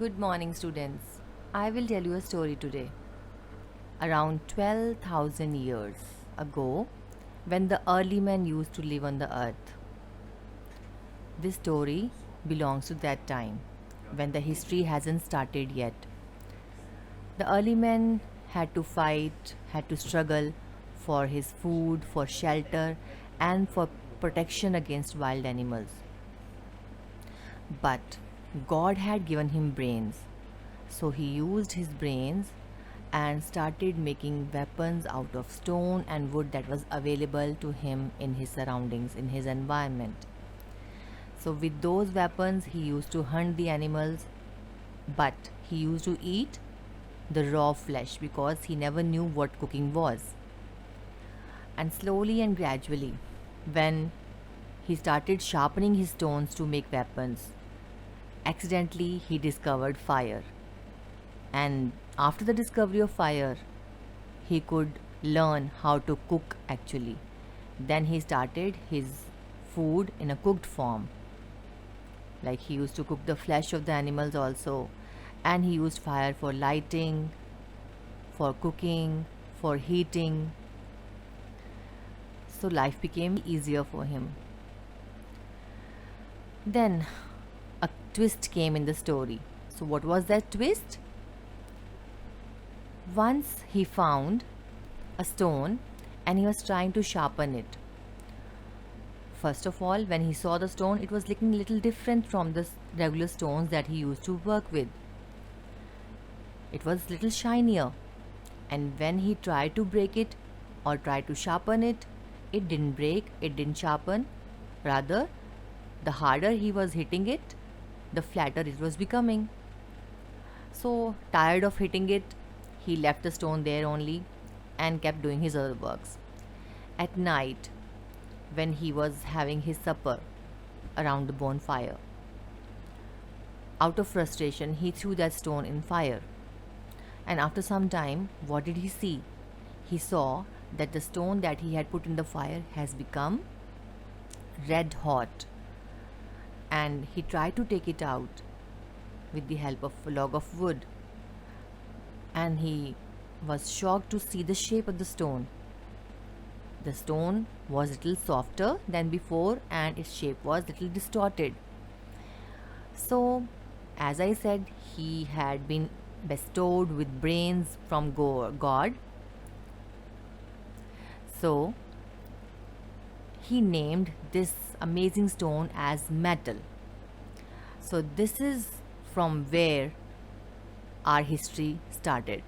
Good morning, students. I will tell you a story today. Around 12,000 years ago, when the early men used to live on the earth, this story belongs to that time when the history hasn't started yet. The early men had to fight, had to struggle for his food, for shelter, and for protection against wild animals. But God had given him brains, so he used his brains and started making weapons out of stone and wood that was available to him in his surroundings, in his environment. So, with those weapons, he used to hunt the animals, but he used to eat the raw flesh because he never knew what cooking was. And slowly and gradually, when he started sharpening his stones to make weapons, accidentally he discovered fire. And after the discovery of fire, he could learn how to cook actually. Then he started his food in a cooked form. Like he used to cook the flesh of the animals also, and he used fire for lighting, for cooking, for heating. So life became easier for him. Then a twist came in the story. So, what was that twist? Once he found a stone and he was trying to sharpen it. First of all, when he saw the stone, it was looking little different from the regular stones that he used to work with. It was little shinier, and when he tried to break it or tried to sharpen it, it didn't break, it didn't sharpen. Rather, the harder he was hitting it, the flatter it was becoming. So, tired of hitting it, he left the stone there only and kept doing his other works. At night, when he was having his supper around the bonfire, out of frustration, he threw that stone in fire. And after some time, what did he see? He saw that the stone that he had put in the fire has become red hot. And he tried to take it out with the help of a log of wood. And he was shocked to see the shape of the stone. The stone was a little softer than before and its shape was a little distorted. So, as I said, he had been bestowed with brains from God. So, he named this amazing stone as metal. So, this is from where our history started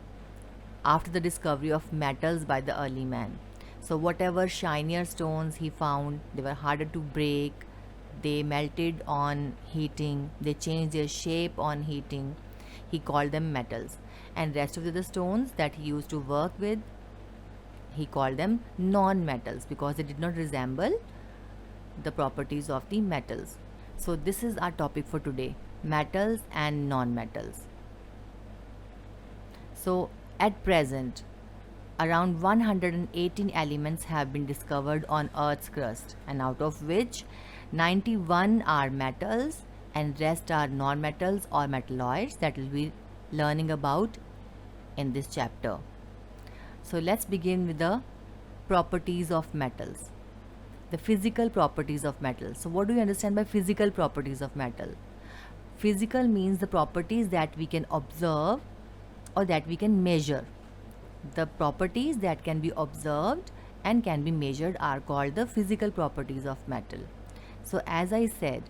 after the discovery of metals by the early man. So, whatever shinier stones he found, they were harder to break, they melted on heating, they changed their shape on heating. He called them metals. And rest of the stones that he used to work with, he called them non-metals because they did not resemble the properties of the metals. So, this is our topic for today, metals and non-metals. So, at present, around 118 elements have been discovered on Earth's crust, and out of which 91 are metals and rest are non-metals or metalloids that we'll be learning about in this chapter. So let's begin with the properties of metals. The physical properties of metals. So what do you understand by physical properties of metal? Physical means the properties that we can observe or that we can measure. The properties that can be observed and can be measured are called the physical properties of metal. So as I said,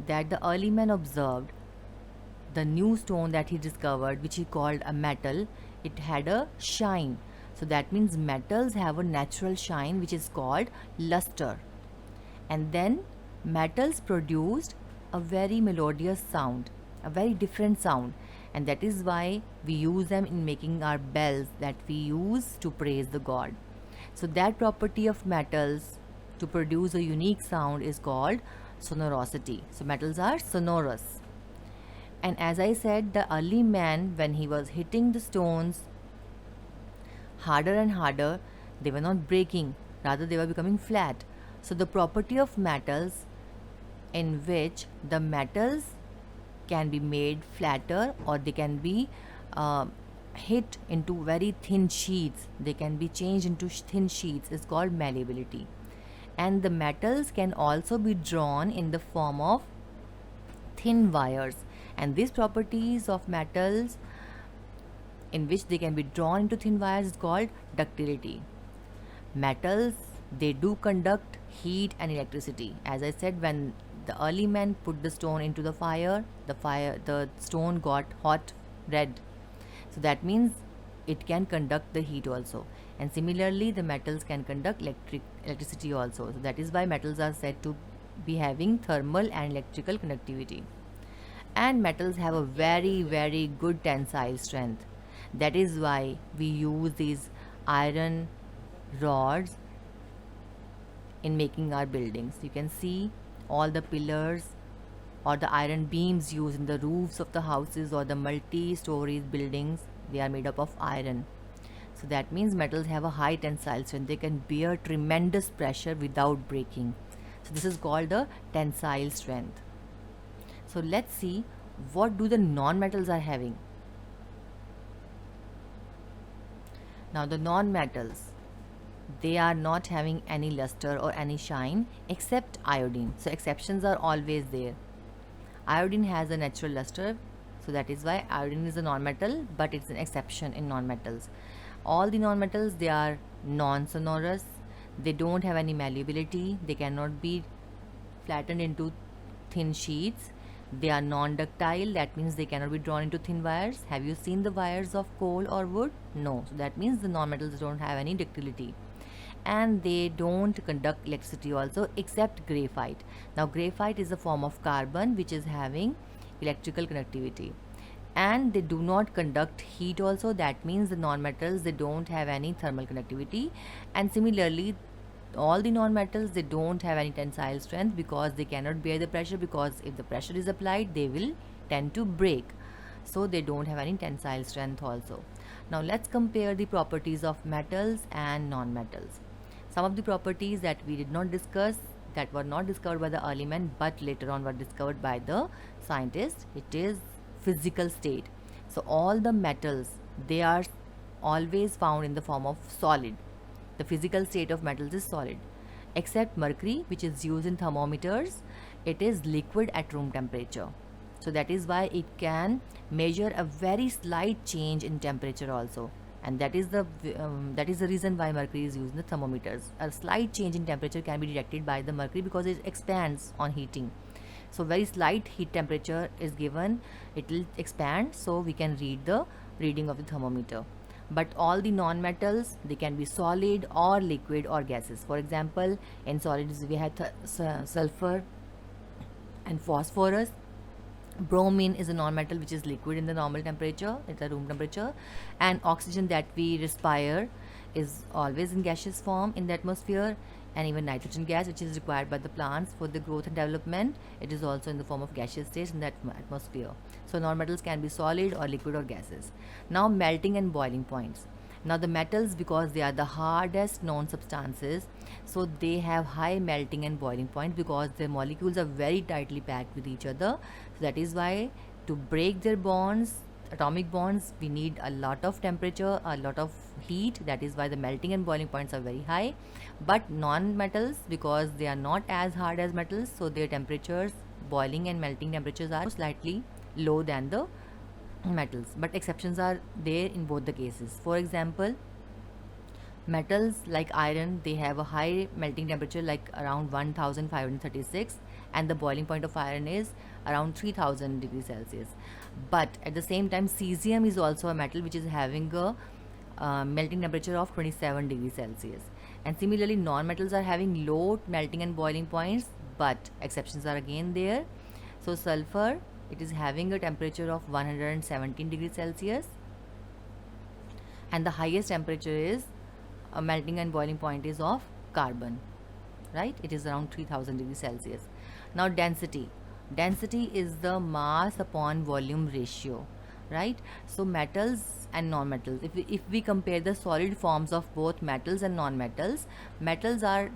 that the early man observed the new stone that he discovered, which he called a metal, it had a shine. So that means metals have a natural shine which is called luster. And then metals produced a very melodious sound, a very different sound, and that is why we use them in making our bells that we use to praise the God. So that property of metals to produce a unique sound is called sonorosity. So metals are sonorous. And as I said, the early man, when he was hitting the stones harder and harder, they were not breaking, rather they were becoming flat. So the property of metals in which the metals can be made flatter, or they can be uh, hit into very thin sheets. They can be changed into thin sheets. It's called malleability. And the metals can also be drawn in the form of thin wires. And these properties of metals in which they can be drawn into thin wires is called ductility. Metals, they do conduct heat and electricity. As I said, when the early men put the stone into the fire, the stone got hot red. So that means it can conduct the heat also. And similarly, the metals can conduct electricity also. So that is why metals are said to be having thermal and electrical conductivity. And metals have a very, very good tensile strength. That is why we use these iron rods in making our buildings. You can see all the pillars or the iron beams used in the roofs of the houses or the multi-story buildings. They are made up of iron. So that means metals have a high tensile strength. They can bear tremendous pressure without breaking. So this is called the tensile strength. So let's see what do the non-metals are having. Now the non-metals, they are not having any luster or any shine except iodine. So exceptions are always there. Iodine has a natural luster, so that is why iodine is a non-metal, but it's an exception in non-metals. All the non-metals, they are non-sonorous. They don't have any malleability. They cannot be flattened into thin sheets. They are non-ductile. That means they cannot be drawn into thin wires. Have you seen the wires of coal or wood? No. So that means the non-metals don't have any ductility. And they don't conduct electricity also, except graphite. Now graphite is a form of carbon which is having electrical conductivity. And they do not conduct heat also. That means the non-metals, they don't have any thermal conductivity. And similarly, all the non-metals, they don't have any tensile strength because they cannot bear the pressure, because if the pressure is applied, they will tend to break. So they don't have any tensile strength also. Now let's compare the properties of metals and non-metals. Some of the properties that we did not discuss, that were not discovered by the early men but later on were discovered by the scientists. It is physical state. So all the metals, they are always found in the form of solid. The physical state of metals is solid, except mercury, which is used in thermometers. It is liquid at room temperature. So that is why it can measure a very slight change in temperature also. And that is the reason why mercury is used in the thermometers. A slight change in temperature can be detected by the mercury because it expands on heating. So very slight heat temperature is given, it will expand, so we can read the reading of the thermometer. But all the non-metals, they can be solid or liquid or gases. For example, in solids we have sulfur and phosphorus. Bromine is a non-metal which is liquid in the normal temperature, at the room temperature. And oxygen that we respire is always in gaseous form in the atmosphere. And even nitrogen gas, which is required by the plants for the growth and development, it is also in the form of gaseous states in the atmosphere. So non-metals can be solid or liquid or gases. Now melting and boiling points. Now the metals, because they are the hardest known substances, so they have high melting and boiling point because their molecules are very tightly packed with each other. So that is why to break their bonds, atomic bonds, we need a lot of temperature, a lot of heat. That is why the melting and boiling points are very high. But non-metals, because they are not as hard as metals, so their temperatures, boiling and melting temperatures, are slightly low than the metals. But exceptions are there in both the cases. For example, metals like iron, they have a high melting temperature like around 1536, and the boiling point of iron is around 3000 degrees Celsius. But at the same time, cesium is also a metal which is having a melting temperature of 27 degrees Celsius. And similarly, non-metals are having low melting and boiling points, but exceptions are again there. So sulfur, it is having a temperature of 117 degrees Celsius, and the highest temperature is a melting and boiling point is of carbon, right? It is around 3000 degrees Celsius. Now density is the mass upon volume ratio, right? So metals and non-metals, if we compare the solid forms of both metals and non-metals, metals are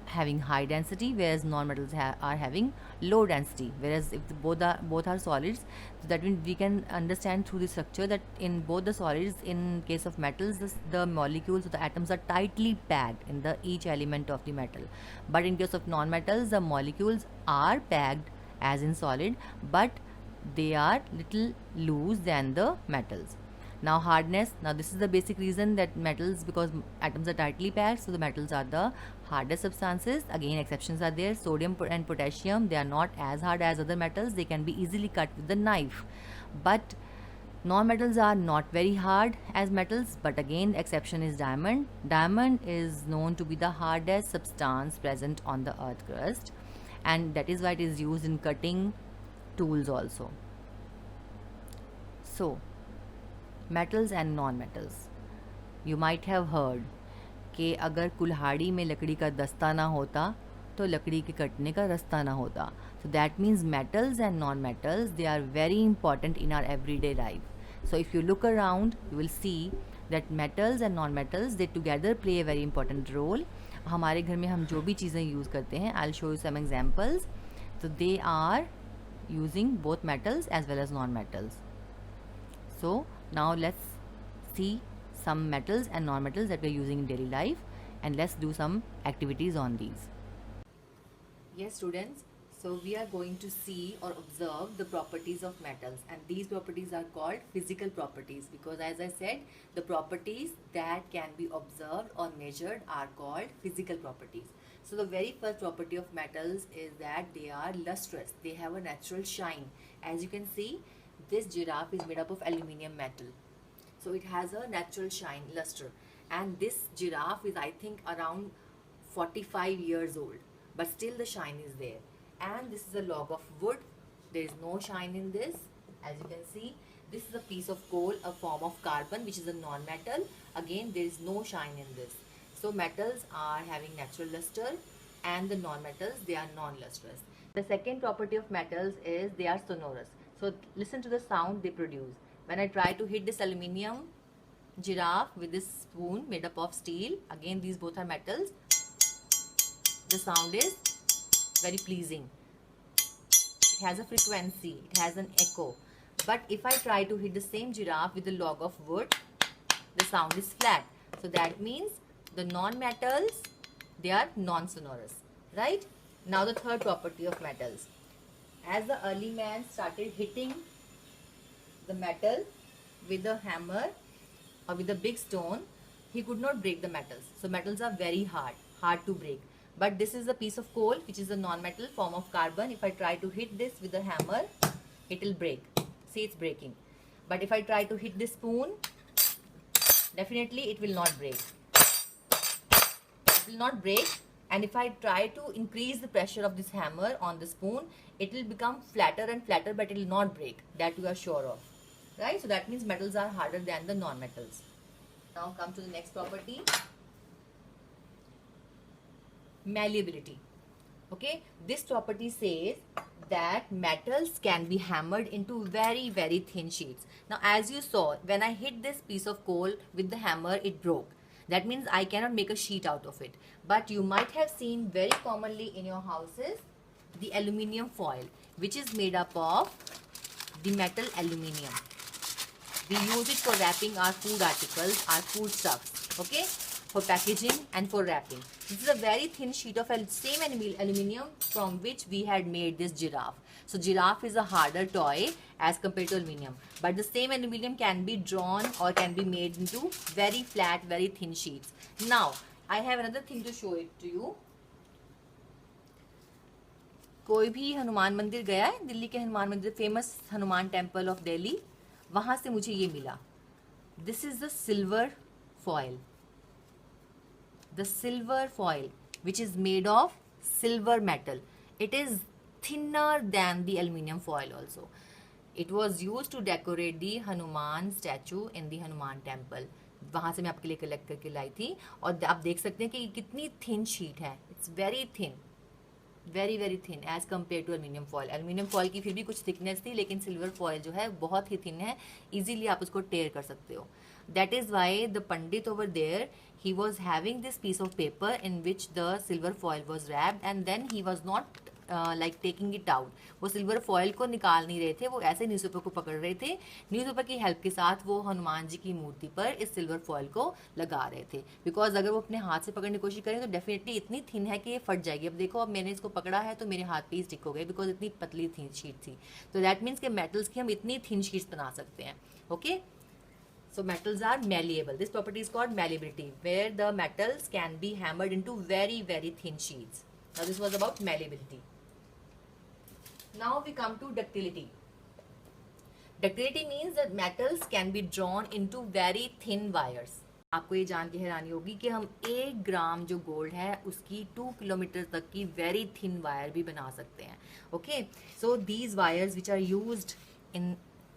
having high density, whereas non-metals are having low density. Whereas if both are solids, so that means we can understand through the structure that in both the solids, in case of metals, the molecules or the atoms are tightly packed in the each element of the metal. But in case of non-metals, the molecules are packed as in solid, but they are little loose than the metals. Now hardness, now this is the basic reason that metals, because atoms are tightly packed, so the metals are the hardest substances. Again, exceptions are there. Sodium and potassium, they are not as hard as other metals, they can be easily cut with the knife. But non-metals are not very hard as metals, but again exception is diamond. Diamond is known to be the hardest substance present on the earth crust, and that is why it is used in cutting tools also. So metals and non-metals, you might have heard कि अगर कुल्हाड़ी में लकड़ी का दस्ता ना होता तो लकड़ी के कटने का रास्ता ना होता. So that means metals and non-metals, they are very important in our everyday life. So if you look around, you will see that metals and non-metals, they together play a very important role. हमारे घर में हम जो भी चीज़ें use करते हैं, I'll show you some examples. So they are using both metals as well as non-metals. So now let's see some metals and non-metals that we're using in daily life, and let's do some activities on these. Yes students, so we are going to see or observe the properties of metals, and these properties are called physical properties, because as I said, the properties that can be observed or measured are called physical properties. So the very first property of metals is that they are lustrous, they have a natural shine. As you can see, this giraffe is made up of aluminium metal, so it has a natural shine, luster, and this giraffe is, I think, around 45 years old, but still the shine is there. And this is a log of wood, there is no shine in this. As you can see, this is a piece of coal, a form of carbon, which is a non-metal. Again, there is no shine in this. So metals are having natural luster, and the non-metals, they are non-lustrous. The second property of metals is they are sonorous. So listen to the sound they produce. When I try to hit this aluminium giraffe with this spoon made up of steel, again these both are metals, the sound is very pleasing. It has a frequency, it has an echo. But if I try to hit the same giraffe with a log of wood, the sound is flat. So that means the non-metals, they are non-sonorous, right? Now the third property of metals. As the early man started hitting the metal with a hammer or with a big stone, he could not break the metals. So metals are very hard to break. But this is a piece of coal, which is a non-metal form of carbon. If I try to hit this with a hammer, it will break. See, it's breaking. But if I try to hit this spoon, definitely it will not break. It will not break. And if I try to increase the pressure of this hammer on the spoon, it will become flatter and flatter, but it will not break. That we are sure of. Right? So that means metals are harder than the non-metals. Now come to the next property. Malleability. Okay, this property says that metals can be hammered into very, very thin sheets. Now as you saw, when I hit this piece of coal with the hammer, it broke. That means I cannot make a sheet out of it. But you might have seen very commonly in your houses the aluminium foil, which is made up of the metal aluminium. We use it for wrapping our food articles, our food stuffs, okay, for packaging and for wrapping. This is a very thin sheet of same aluminium from which we had made this giraffe. So giraffe is a harder toy as compared to aluminium, but the same aluminium can be drawn or can be made into very flat, very thin sheets. Now I have another thing to show it to you. कोई भी हनुमान मंदिर गया है, दिल्ली के हनुमान मंदिर, famous Hanuman temple of Delhi, वहां से मुझे ये मिला. This is the silver foil. The silver foil, which is made of silver metal. It is thinner than the aluminium foil also. It was used to decorate the Hanuman statue in the Hanuman temple. वहाँ से मैं आपके लिए collect करके लाई थी, और आप देख सकते हैं कि कितनी थिन शीट है. It's very thin. Very very thin as compared to aluminium foil. Aluminium foil की फिर भी कुछ थिकनेस थी, लेकिन सिल्वर फॉयल जो है बहुत ही थिन है, इजीली आप उसको टेयर कर सकते हो. That is why the pandit over there he was having this piece of paper in which the silver foil was wrapped, and then he was not like taking it out. वो silver foil को निकाल नहीं रहे थे, वो ऐसे newspaper को पकड़ रहे थे. न्यूज़पेपर की हेल्प के साथ वो हनुमान जी की मूर्ति पर इस सिल्वर फॉयल को लगा रहे थे. बिकॉज अगर वो अपने हाथ से पकड़ने की कोशिश करें तो डेफिनेटली इतनी थिन है कि ये फट जाएगी. अब देखो, अब मैंने इसको पकड़ा है तो मेरे हाथ पे ही स्टिक हो गए, बिकॉज इतनी पतली थी शीट थी. तो दैट मीन्स के मेटल्स की हम इतनी थिन शीट्स बना सकते हैं. Okay, so metals are malleable. This property is called malleability, where the metals can be hammered into very very thin sheets. Now this was about malleability. Now we come to ductility. Ductility means that metals can be drawn into very thin wires. आपको ये जान के हैरानी होगी कि हम 1 ग्राम जो gold है उसकी 2 किलोमीटर तक की वेरी थिन वायर भी बना सकते हैं. Okay, so these wires which are used in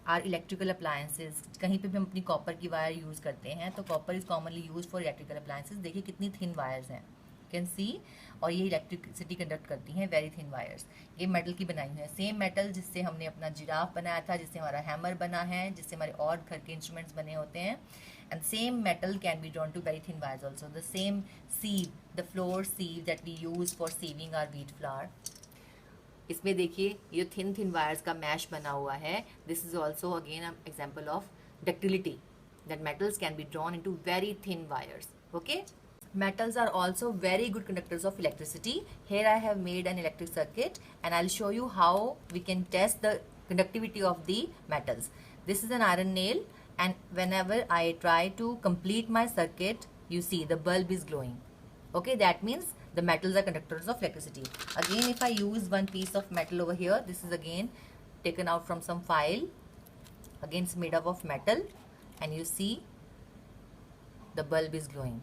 our electrical appliances. कहीं पे भी हम अपनी कॉपर की वायर यूज़ करते हैं तो copper is commonly use for electrical appliances. देखिए कितनी थिन वायर्स हैं, कैन सी. और ये इलेक्ट्रिसिटी कंडक्ट करती हैं, वेरी थिन वायर्स. ये मेटल की बनाई हुई है, सेम मेटल जिससे हमने अपना जिराफ बनाया था, जिससे हमारा हैमर बना है, जिससे हमारे और घर के इंस्ट्रूमेंट्स बने होते हैं. And same metal can be drawn to very thin wires also. The same sieve, the flour sieve that we use for sieving or wheat flour. इसमें देखिए ये थिन थिन वायर्स का मैश बना हुआ है. This is also again an example of ductility, that metals can be drawn into very thin wires. Okay, metals are also very good conductors of electricity. Here I have made an electric circuit and I'll show you how we can test the conductivity of the metals. This is an iron nail, and whenever I try to complete my circuit, you see the bulb is glowing. Okay, that means the metals are conductors of electricity. Again, if I use one piece of metal over here, this is again taken out from some file. Again, it's made up of metal, and you see the bulb is glowing.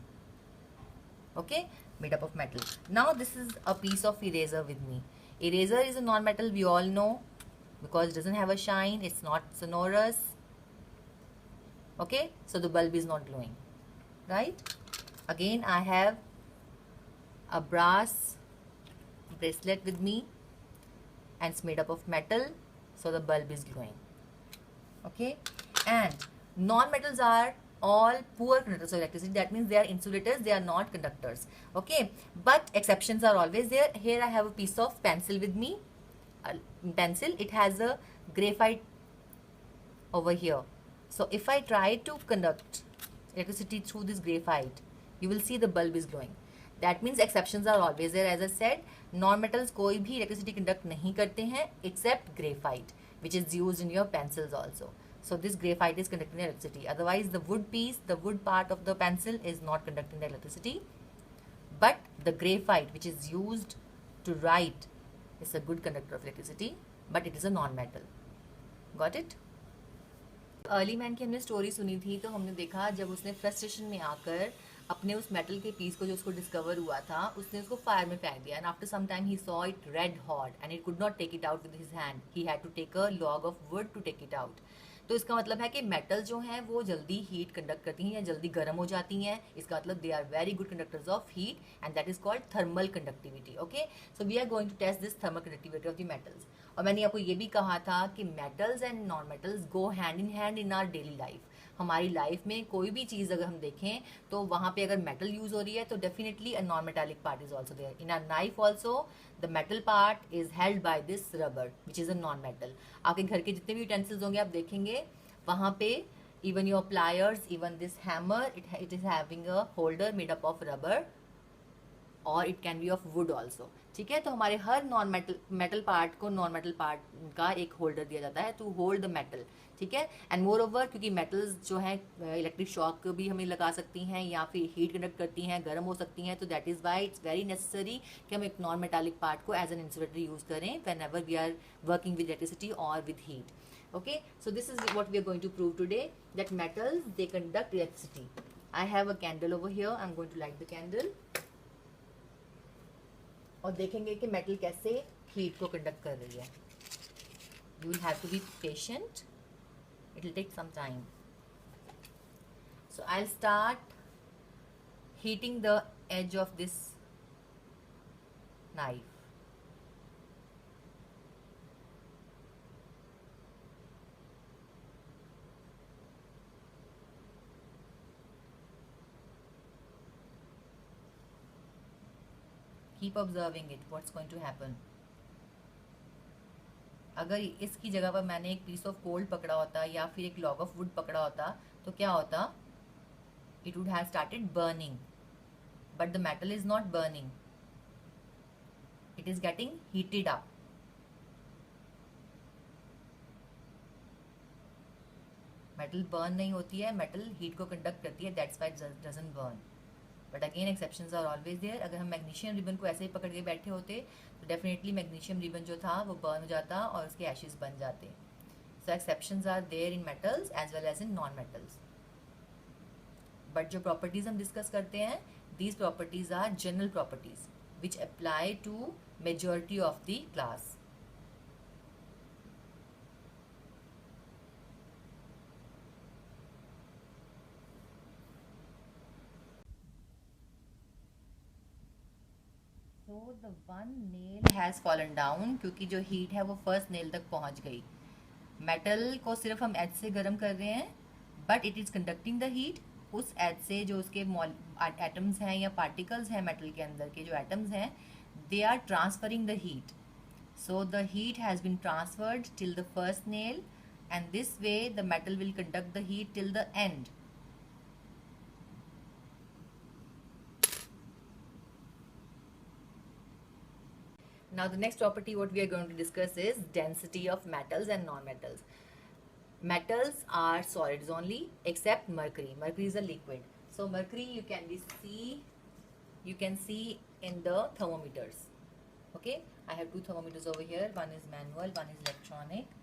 Okay, made up of metal. Now this is a piece of eraser with me. Eraser is a non-metal, we all know, because it doesn't have a shine, it's not sonorous. Okay, so the bulb is not glowing, right? Again, I have a brass bracelet with me and it's made up of metal, so the bulb is glowing. Okay, and non-metals are all poor conductors of electricity. That means they are insulators, they are not conductors. Okay, but exceptions are always there. Here I have a piece of pencil with me. Pencil, it has a graphite over here. So if I try to conduct electricity through this graphite, you will see the bulb is glowing. That means exceptions are always there. As I said, non-metals कोई भी electricity conduct नहीं करते हैं except graphite, which is used in your pencils also. So this graphite is conducting the electricity. Otherwise, the wood piece, the wood part of the pencil is not conducting the electricity. But the graphite, which is used to write, is a good conductor of electricity. But it is a non-metal. Got it? Early man की हमने story सुनी थी, तो हमने देखा जब उसने frustration में आकर अपने उस मेटल के पीस को जो उसको डिस्कवर हुआ था, उसने उसको फायर में फेंक दिया. And after some time he saw it red hot and it could not take it out with his hand. He had to take a log of wood to take it out. तो इसका मतलब है कि metal जो हैं वो जल्दी heat conduct करती हैं या जल्दी गर्म हो जाती हैं. इसका मतलब they are very good conductors of heat and that is called thermal conductivity. Okay, so we are going to test this thermal conductivity of the metals. और मैंने आपको ये भी कहा था कि metals and non metals go hand in hand in our daily life. हमारी life में कोई भी चीज़ अगर हम देखें तो वहाँ पे अगर मेटल यूज हो रही है तो definitely a non metallic part is also there. In our knife also the metal part is held by this rubber which is a non metal. आपके घर के जितने भी यूटेंसिल्स होंगे आप देखेंगे वहाँ पे even your pliers, even this hammer, it is having a holder made up of rubber or it can be of wood also. ठीक है, तो हमारे हर नॉन मेटल पार्ट को नॉन मेटल पार्ट का एक होल्डर दिया जाता है टू होल्ड द मेटल. ठीक है, एंड मोर ओवर क्योंकि मेटल्स जो है इलेक्ट्रिक शॉक भी हमें लगा सकती हैं या फिर हीट कंडक्ट करती हैं, गर्म हो सकती हैं, तो that is why it's very necessary कि हम एक नॉन मेटालिक पार्ट को एज एन इंसुलेटर यूज करें whenever we are working with electricity और with heat. Okay, so this is what we are going to prove today, that metals they conduct electricity. I have a candle over here. I'm going to light the candle. और देखेंगे कि metal कैसे heat को conduct कर रही है. You will have to be patient. It will take some time. So I'll start heating the edge of this knife. Keep observing it, what's going to happen. अगर इसकी जगह पर मैंने एक पीस ऑफ कोल्ड पकड़ा होता या फिर एक लॉग ऑफ वुड पकड़ा होता तो क्या होता? It would have started burning, but the metal is not burning, it is getting heated up. Metal burn नहीं होती है, मेटल हीट को कंडक्ट करती है, that's why it doesn't burn. But again exceptions are always there. अगर हम magnesium ribbon को ऐसे ही पकड़ के बैठे होते तो डेफिनेटली मैग्नीशियम रिबन जो था वो बर्न हो जाता और उसके एशेज बन जाते। So exceptions are there in metals as well as in non metals. But जो प्रॉपर्टीज हम डिस्कस करते हैं, these properties are general properties which apply to majority of the class. So the one nail has fallen down, क्योंकि जो heat है वो first nail तक पहुंच गई। मेटल को सिर्फ हम एच से गर्म कर रहे हैं, but it is conducting the heat. उस एच से जो उसके एटम्स हैं या पार्टिकल्स हैं मेटल के अंदर के जो एटम्स हैं, they are transferring the heat. So the heat has been transferred till the first nail, and this way the metal will conduct the heat till the end. Now the next property what we are going to discuss is density of metals and non-metals. Metals are solids only except mercury. Mercury is a liquid. So mercury you can see in the thermometers. Okay, I have two thermometers over here. One is manual, one is electronic.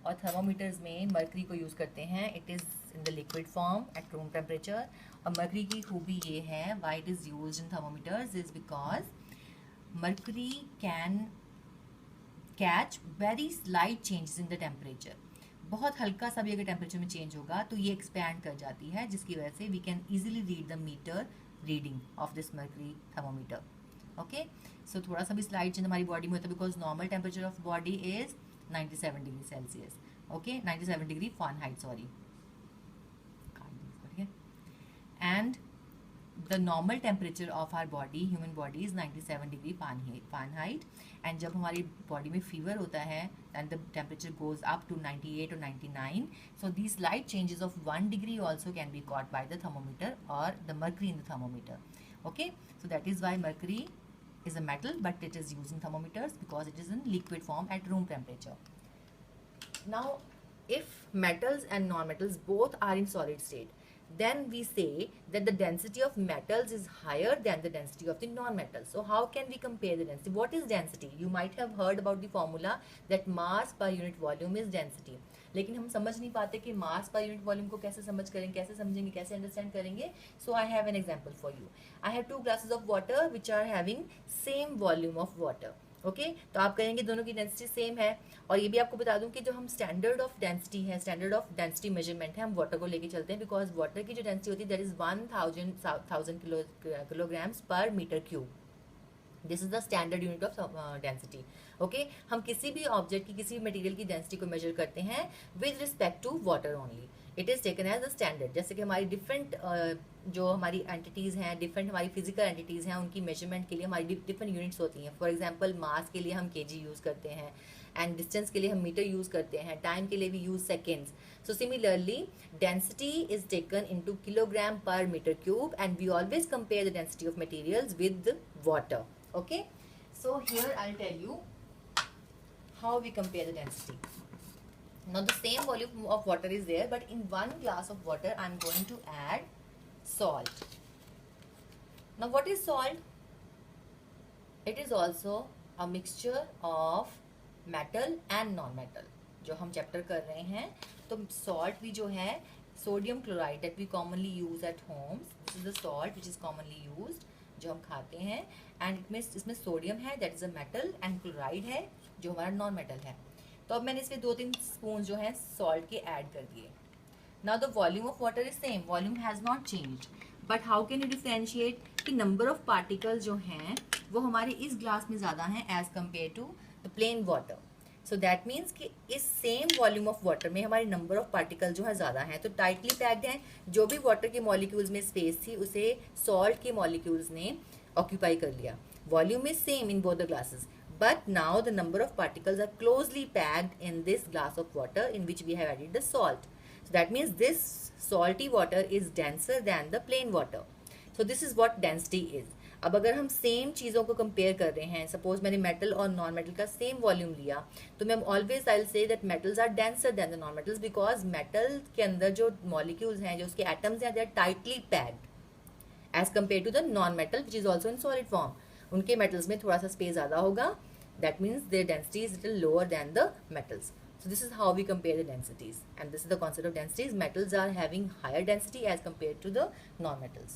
और thermometers में mercury को use करते हैं. It is in the liquid form at room temperature. और mercury की खूबी ये है, why it is used in thermometers is because mercury can catch very slight changes in the temperature. बहुत हल्का सा भी अगर टेम्परेचर में चेंज होगा तो ये एक्सपैंड कर जाती है, जिसकी वजह से we can easily read the meter reading of this mercury thermometer. Okay, so थोड़ा सा भी स्लाइड चेंज हमारी बॉडी में होता है, because normal temperature of body is 97 degree Celsius. Okay, 97 degree Fahrenheit, sorry. And the normal temperature of our body, human body, is 97 degree Fahrenheit. And जब हमारी body में फीवर होता है and the temperature goes up to 98 or 99, so these slight changes of 1 degree also can be caught by the thermometer or the mercury in the thermometer. Okay, so that is why mercury is a metal, but it is used in thermometers because it is in liquid form at room temperature. Now if metals and non-metals both are in solid state, then we say that the density of metals is higher than the density of the non-metals. So how can we compare the density? What is density? You might have heard about the formula that mass per unit volume is density. लेकिन हम समझ नहीं पाते कि मास per unit volume को कैसे कैसे समझेंगे, कैसे अंडरस्टैंड करेंगे. So I have an example for you. I have 2 glasses of water which are having same volume of water. Okay, तो आप कहेंगे दोनों की डेंसिटी सेम है. और ये भी आपको बता दूं कि जो हम स्टैंडर्ड ऑफ डेंसिटी है, स्टैंडर्ड ऑफ डेंसिटी मेजरमेंट है, हम वाटर को लेके चलते हैं, बिकॉज वाटर की जो डेंसिटी होती है that is 1000 kilograms per metre cube. This is the standard unit of density. Okay, हम किसी भी ऑब्जेक्ट की, किसी भी मटेरियल की डेंसिटी को मेजर करते हैं with respect to water only. It is taken as a standard. जैसे कि हमारी डिफरेंट जो हमारी एंटिटीज़ हैं, डिफरेंट हमारी फिजिकल एंटिटीज़ हैं, उनकी मेजरमेंट के लिए हमारी डिफरेंट यूनिट्स होती हैं. फॉर एग्जांपल मास के लिए हम केजी यूज़ करते हैं, एंड डिस्टेंस के लिए हम मीटर यूज़ करते हैं, टाइम के लिए भी use seconds. So similarly density is taken into kilogram per metre cube, and we always compare the density of materials with water. Okay, so here I'll tell you how we compare the density. Now the same volume of water is there, but in 1 glass of water I'm going to add salt. Now what is salt? It is also a mixture of metal and non-metal. जो हम chapter कर रहे हैं, तो salt भी जो है sodium chloride that we commonly use at homes. This is the salt which is commonly used, जो हम खाते हैं, एंड इसमें सोडियम है that is a metal, and chloride है जो हमारा नॉन मेटल है. तो अब मैंने इसमें 2-3 स्पून जो है सॉल्ट के ऐड कर दिए. Now the volume of water is same, volume has not changed, but how can you differentiate कि नंबर ऑफ पार्टिकल्स जो हैं वो हमारे इस ग्लास में ज़्यादा हैं as compared to the plain water. So that means कि इस सेम वॉल्यूम ऑफ वाटर में हमारे नंबर ऑफ पार्टिकल जो है ज़्यादा हैं, तो टाइटली पैक्ड हैं. जो भी वाटर के मॉलिक्यूल्स में स्पेस थी उसे सॉल्ट के मॉलिक्यूल्स ने ऑक्यूपाई कर लिया. Volume is same in both the glasses, but now the number of particles are closely packed in this glass of water in which we have added the salt. So that means this salty water is denser than the plain water. So this is what density is. अब अगर हम same चीज़ों को compare कर रहे हैं, suppose मैंने metal और नॉन मेटल का सेम वॉल्यूम लिया, तो मैं always I will say that metals are denser than the non metals, because metal के अंदर जो मॉलिक्यूल्स हैं, जो उसके एटम्स हैं, they are tightly packed as compared to the non metal which is also in solid form. उनके metals में थोड़ा सा स्पेस ज़्यादा होगा. That means their density is little lower than the metals. So this is how we compare the densities, and this is the concept of densities. Metals are having higher density as compared to the non-metals.